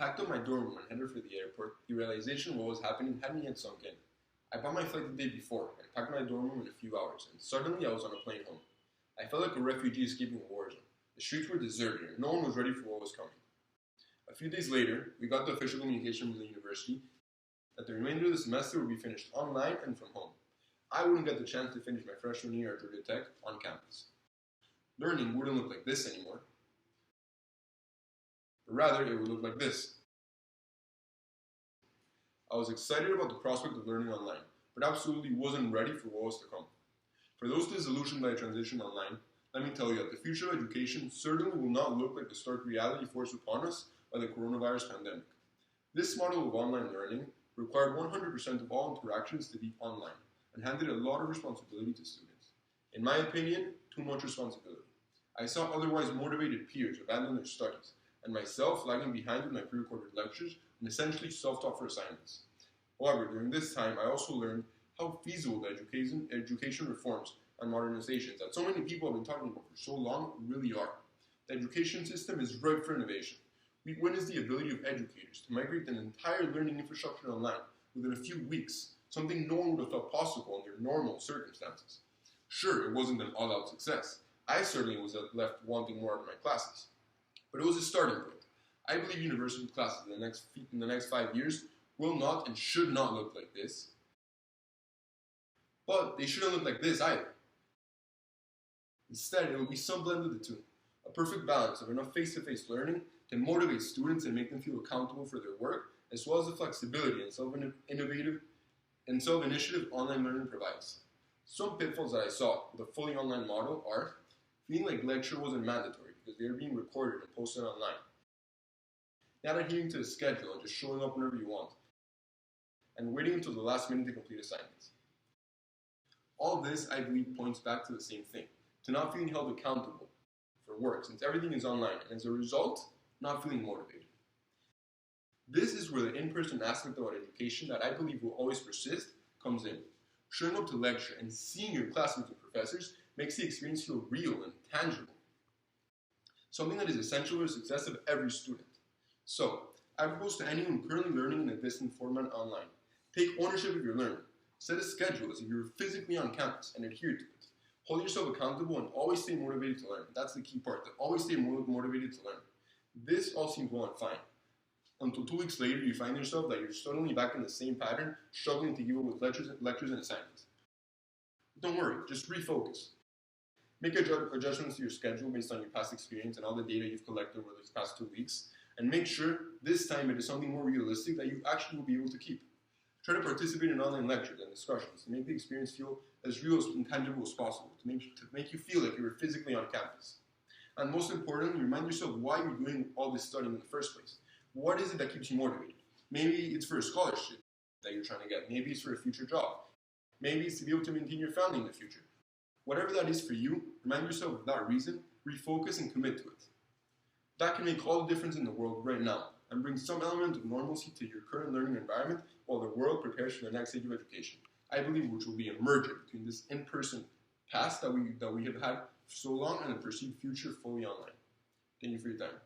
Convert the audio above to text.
packed up my dorm room and headed for the airport, the realization of what was happening hadn't yet sunk in. I bought my flight the day before and packed my dorm room in a few hours, and suddenly I was on a plane home. I felt like a refugee escaping a war zone. The streets were deserted and no one was ready for what was coming. A few days later, we got the official communication from the university that the remainder of the semester would be finished online and from home. I wouldn't get the chance to finish my freshman year at Georgia Tech on campus. Learning wouldn't look like this anymore, but rather it would look like this. I was excited about the prospect of learning online, but absolutely wasn't ready for what was to come. For those disillusioned by a transition online, let me tell you that the future of education certainly will not look like the stark reality forced upon us by the coronavirus pandemic. This model of online learning required 100% of all interactions to be online and handed a lot of responsibility to students. In my opinion, too much responsibility. I saw otherwise motivated peers abandon their studies, and myself lagging behind with my pre-recorded lectures and essentially self-taught for assignments. However, during this time, I also learned how feasible the education reforms and modernizations that so many people have been talking about for so long really are. The education system is ripe for innovation. We witnessed the ability of educators to migrate an entire learning infrastructure online within a few weeks, something no one would have thought possible under normal circumstances. Sure, it wasn't an all-out success. I certainly was left wanting more of my classes. But it was a starting point. I believe university classes in the next 5 years will not and should not look like this. But they shouldn't look like this either. Instead, it will be some blend of the two. A perfect balance of enough face-to-face learning to motivate students and make them feel accountable for their work, as well as the flexibility and self-initiative online learning provides. Some pitfalls that I saw with a fully online model are feeling like lecture wasn't mandatory because they are being recorded and posted online, not adhering to the schedule and just showing up whenever you want, and waiting until the last minute to complete assignments. All this, I believe, points back to the same thing, to not feeling held accountable for work since everything is online, and as a result, not feeling motivated. This is where the in-person aspect of education that I believe will always persist comes in. Showing up to lecture and seeing your classmates and professors makes the experience feel real and tangible, something that is essential for the success of every student. So, I propose to anyone currently learning in a distant format online, take ownership of your learning, set a schedule as if you were physically on campus and adhere to it. Hold yourself accountable and always stay motivated to learn. That's the key part, to always stay motivated to learn. This all seems well and fine, until 2 weeks later you find yourself that you're suddenly back in the same pattern, struggling to keep up with lectures and assignments. Don't worry, just refocus. Make adjustments to your schedule based on your past experience and all the data you've collected over these past 2 weeks, and make sure this time it is something more realistic that you actually will be able to keep. Try to participate in online lectures and discussions to make the experience feel as real and tangible as possible, to make you feel like you were physically on campus. And most importantly, remind yourself why you're doing all this studying in the first place. What is it that keeps you motivated? Maybe it's for a scholarship that you're trying to get. Maybe it's for a future job. Maybe it's to be able to maintain your family in the future. Whatever that is for you, remind yourself of that reason, refocus and commit to it. That can make all the difference in the world right now and bring some element of normalcy to your current learning environment while the world prepares for the next stage of education. I believe which will be a merger between this in-person past that we have had for so long and the perceived future fully online. Thank you for your time.